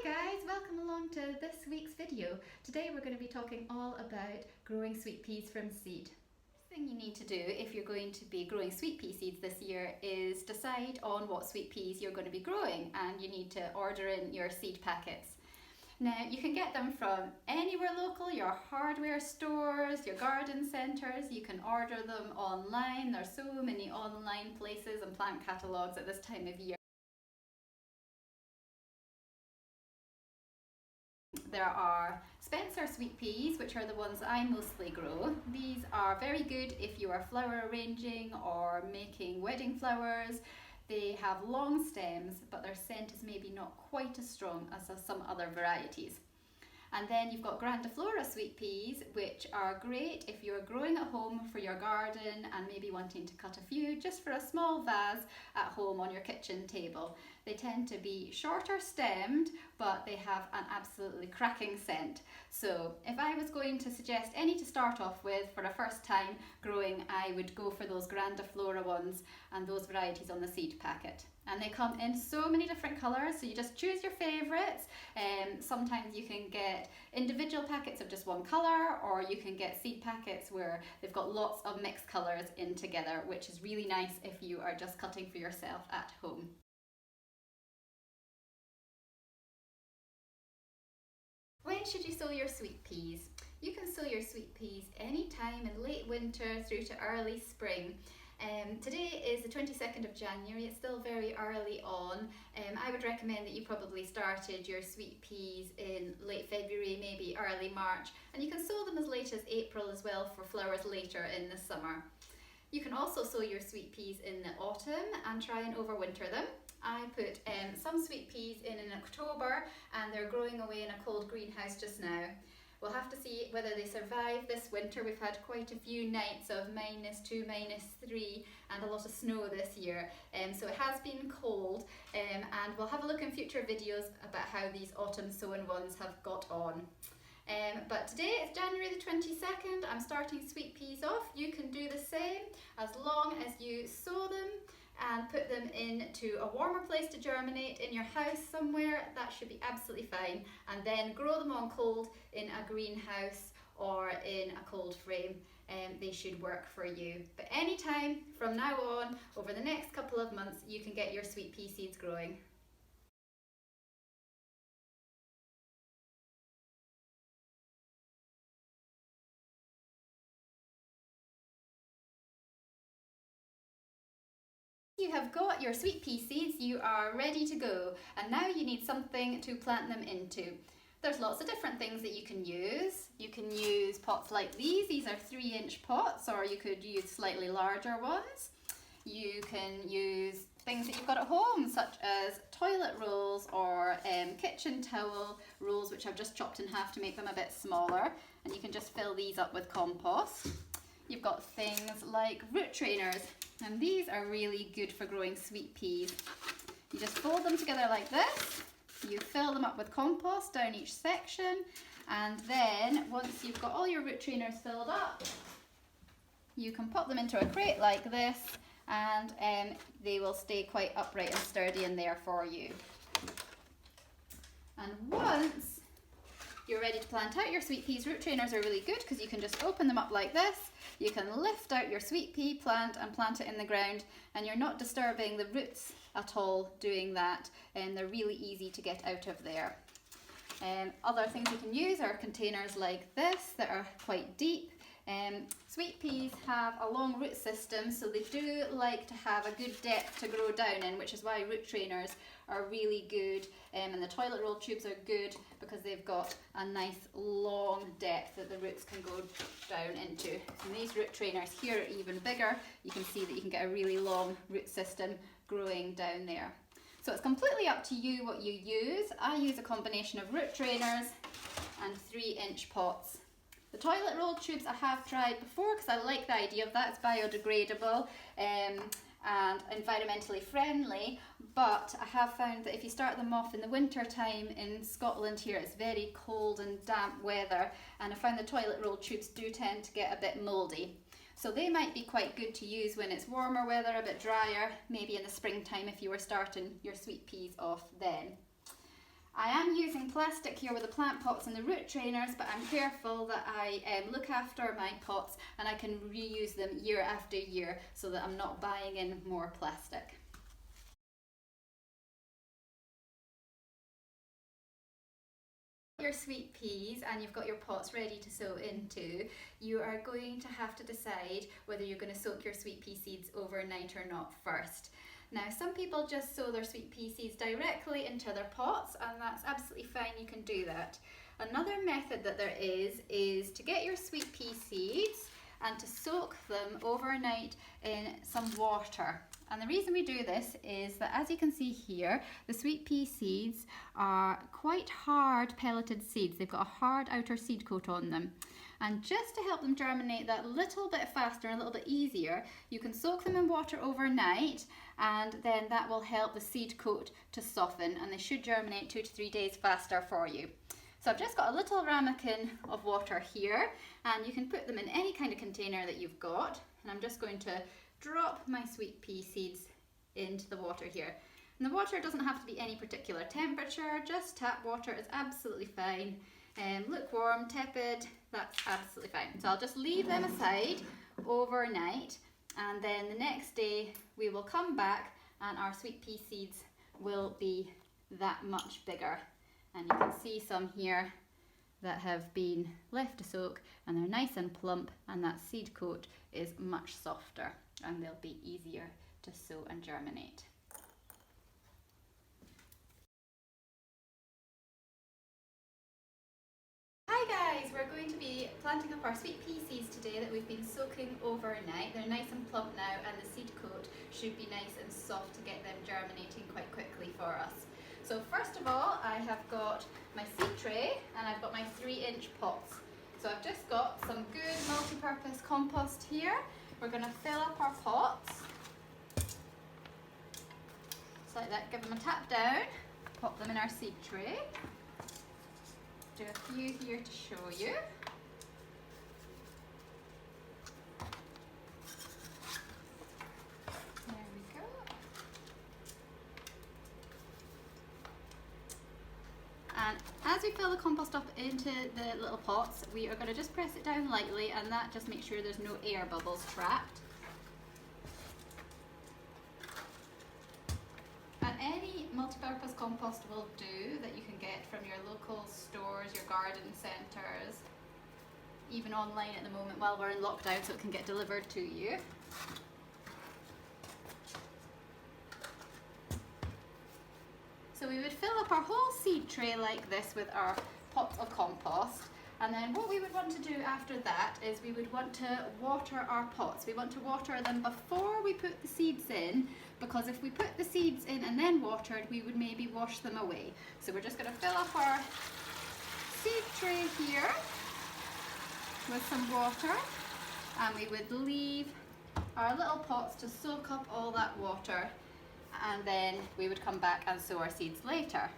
Hi guys, welcome along to this week's video. Today we're going to be talking all about growing sweet peas from seed. The thing you need to do if you're going to be growing sweet pea seeds this year is decide on what sweet peas you're going to be growing, and you need to order in your seed packets. Now you can get them from anywhere local, your hardware stores, your garden centres. You can order them online. There's so many online places and plant catalogues at this time of year. There are Spencer sweet peas, which are the ones I mostly grow. These are very good if you are flower arranging or making wedding flowers. They have long stems, but their scent is maybe not quite as strong as some other varieties. And then you've got grandiflora sweet peas, which are great if you're growing at home for your garden and maybe wanting to cut a few just for a small vase at home on your kitchen table. They tend to be shorter stemmed, but they have an absolutely cracking scent. So if I was going to suggest any to start off with for a first time growing, I would go for those grandiflora ones and those varieties on the seed packet. And they come in so many different colours, so you just choose your favourites. Sometimes you can get individual packets of just one colour, or you can get seed packets where they've got lots of mixed colours in together, which is really nice if you are just cutting for yourself at home. When should you sow your sweet peas? You can sow your sweet peas anytime in late winter through to early spring. Today is the 22nd of January, it's still very early on. I would recommend that you probably started your sweet peas in late February, maybe early March, and you can sow them as late as April as well for flowers later in the summer. You can also sow your sweet peas in the autumn and try and overwinter them. I put some sweet peas in October and they're growing away in a cold greenhouse just now. We'll have to see whether they survive this winter. We've had quite a few nights of -2, -3 and a lot of snow this year, so it has been cold, and we'll have a look in future videos about how these autumn sown ones have got on. But today it's January the 22nd, I'm starting sweet peas off. You can do the same as long as you sow them and put them into a warmer place to germinate in your house somewhere. That should be absolutely fine, and then grow them on cold in a greenhouse or in a cold frame. They should work for you. But anytime from now on, over the next couple of months, you can get your sweet pea seeds growing. You have got your sweet pea seeds, you are ready to go, and now you need something to plant them into. There's lots of different things that you can use. You can use pots like these are 3-inch pots, or you could use slightly larger ones. You can use things that you've got at home, such as toilet rolls or kitchen towel rolls, which I've just chopped in half to make them a bit smaller, and you can just fill these up with compost. You've got things like root trainers, and these are really good for growing sweet peas. You just fold them together like this, you fill them up with compost down each section, and then once you've got all your root trainers filled up, you can pop them into a crate like this, and they will stay quite upright and sturdy in there for you. And once you're ready to plant out your sweet peas, root trainers are really good because you can just open them up like this. You can lift out your sweet pea plant and plant it in the ground, and you're not disturbing the roots at all doing that, and they're really easy to get out of there. Other things you can use are containers like this that are quite deep. Sweet peas have a long root system, so they do like to have a good depth to grow down in, which is why root trainers are really good, and the toilet roll tubes are good because they've got a nice long depth that the roots can go down into. And these root trainers here are even bigger. You can see that you can get a really long root system growing down there. So it's completely up to you what you use. I use a combination of root trainers and 3-inch pots. The toilet roll tubes I have tried before because I like the idea of that. It's biodegradable and environmentally friendly, but I have found that if you start them off in the winter time in Scotland here, it's very cold and damp weather, and I found the toilet roll tubes do tend to get a bit mouldy. So they might be quite good to use when it's warmer weather, a bit drier, maybe in the springtime if you were starting your sweet peas off then. I am using plastic here with the plant pots and the root trainers, but I'm careful that I look after my pots and I can reuse them year after year so that I'm not buying in more plastic. Your sweet peas and you've got your pots ready to sow into, you are going to have to decide whether you're going to soak your sweet pea seeds overnight or not first. Now, some people just sow their sweet pea seeds directly into their pots, and that's absolutely fine, you can do that. Another method that there is to get your sweet pea seeds and to soak them overnight in some water. And the reason we do this is that, as you can see here, the sweet pea seeds are quite hard pelleted seeds. They've got a hard outer seed coat on them. And just to help them germinate that little bit faster and a little bit easier, you can soak them in water overnight, and then that will help the seed coat to soften, and they should germinate 2 to 3 days faster for you. So I've just got a little ramekin of water here, and you can put them in any kind of container that you've got. And I'm just going to drop my sweet pea seeds into the water here. And the water doesn't have to be any particular temperature, just tap water is absolutely fine. Lukewarm, tepid, that's absolutely fine. So I'll just leave them aside overnight, and then the next day we will come back and our sweet pea seeds will be that much bigger. And you can see some here that have been left to soak, and they're nice and plump, and that seed coat is much softer, and they'll be easier to sow and germinate. Hi guys, we're going to be planting up our sweet pea seeds today that we've been soaking overnight. They're nice and plump now, and the seed coat should be nice and soft to get them germinating quite quickly for us. So first of all, I have got my seed tray and I've got my 3-inch pots. So I've just got some good multi-purpose compost here. We're going to fill up our pots. Just like that, give them a tap down, pop them in our seed tray. Do a few here to show you. There we go. And as we fill the compost up into the little pots, we are going to just press it down lightly, and that just makes sure there's no air bubbles trapped. And any multi-purpose compost will do that you can get from your local stores, your garden centres, even online at the moment while we're in lockdown, so it can get delivered to you. So we would fill up our whole seed tray like this with our pots of compost, and then what we would want to do after that is we would want to water our pots. We want to water them before we put the seeds in, because if we put the seeds in and then watered, we would maybe wash them away. So we're just going to fill up our seed tray here with some water, and we would leave our little pots to soak up all that water, and then we would come back and sow our seeds later.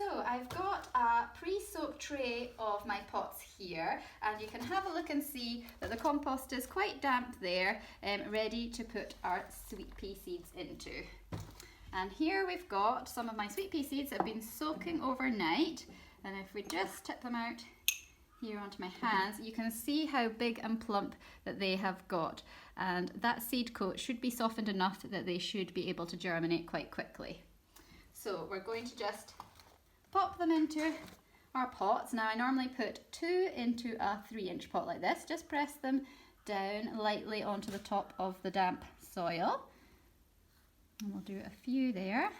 So I've got a pre-soaked tray of my pots here, and you can have a look and see that the compost is quite damp there, ready to put our sweet pea seeds into. And here we've got some of my sweet pea seeds that have been soaking overnight, and if we just tip them out here onto my hands, you can see how big and plump that they have got, and that seed coat should be softened enough that they should be able to germinate quite quickly. So we're going to just pop them into our pots. Now I normally put 2 into a 3-inch pot like this. Just press them down lightly onto the top of the damp soil, and we'll do a few there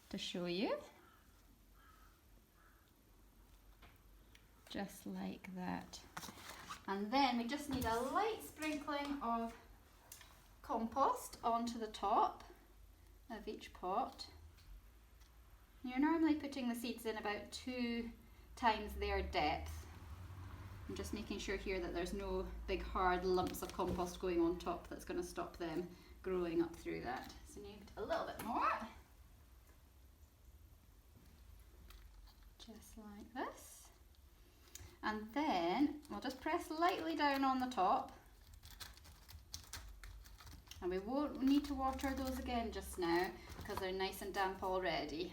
to show you. Just like that. And then we just need a light sprinkling of compost onto the top of each pot. You're normally putting the seeds in about 2 times their depth. I'm just making sure here that there's no big hard lumps of compost going on top that's going to stop them growing up through that. So you need a little bit more. Just like this. And then we'll just press lightly down on the top, And we won't need to water those again just now because they're nice and damp already.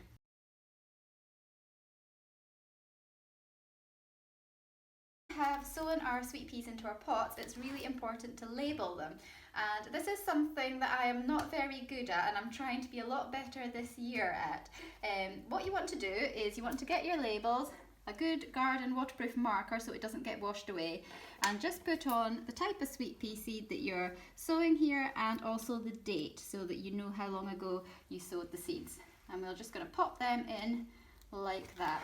Have sown our sweet peas into our pots, it's really important to label them, and this is something that I am not very good at and I'm trying to be a lot better this year at. What you want to do is you want to get your labels, a good garden waterproof marker so it doesn't get washed away, and just put on the type of sweet pea seed that you're sowing here and also the date so that you know how long ago you sowed the seeds. And we're just going to pop them in like that.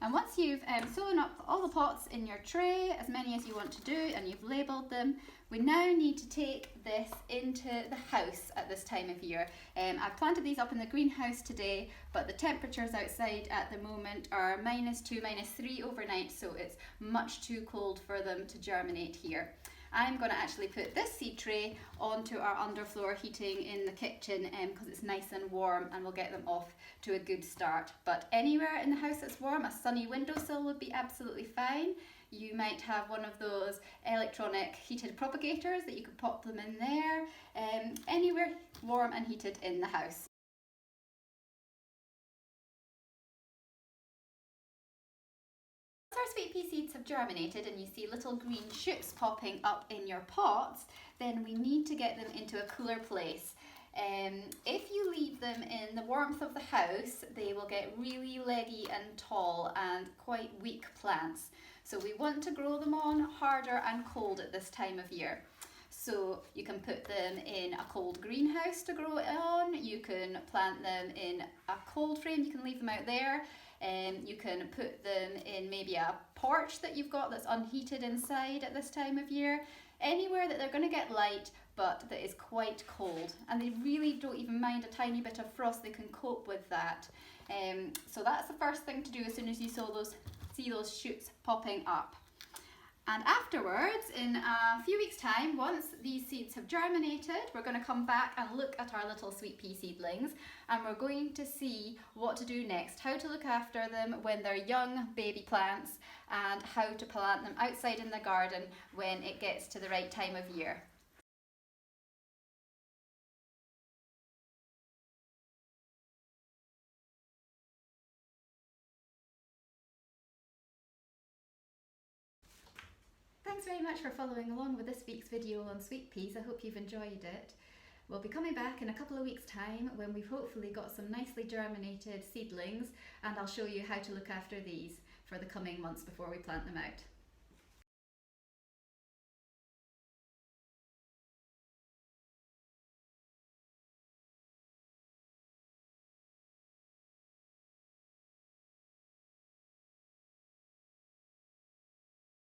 And once you've sewn up all the pots in your tray, as many as you want to do, and you've labelled them, we now need to take this into the house at this time of year. I've planted these up in the greenhouse today, but the temperatures outside at the moment are -2, -3 overnight, so it's much too cold for them to germinate here. I'm going to actually put this seed tray onto our underfloor heating in the kitchen because it's nice and warm, and we'll get them off to a good start. But anywhere in the house that's warm, a sunny windowsill would be absolutely fine. You might have one of those electronic heated propagators that you could pop them in there. Anywhere warm and heated in the house. Our sweet pea seeds have germinated and you see little green shoots popping up in your pots, then we need to get them into a cooler place. If you leave them in the warmth of the house, they will get really leggy and tall and quite weak plants. So we want to grow them on harder and cold at this time of year. So you can put them in a cold greenhouse to grow it on, you can plant them in a cold frame, you can leave them out there. You can put them in maybe a porch that you've got that's unheated inside at this time of year. Anywhere that they're going to get light but that is quite cold, and they really don't even mind a tiny bit of frost, they can cope with that. So that's the first thing to do as soon as you see those shoots popping up. And afterwards, in a few weeks' time, once these seeds have germinated, we're going to come back and look at our little sweet pea seedlings, and we're going to see what to do next, how to look after them when they're young baby plants, and how to plant them outside in the garden when it gets to the right time of year. Thanks very much for following along with this week's video on sweet peas. I hope you've enjoyed it. We'll be coming back in a couple of weeks' time when we've hopefully got some nicely germinated seedlings, and I'll show you how to look after these for the coming months before we plant them out.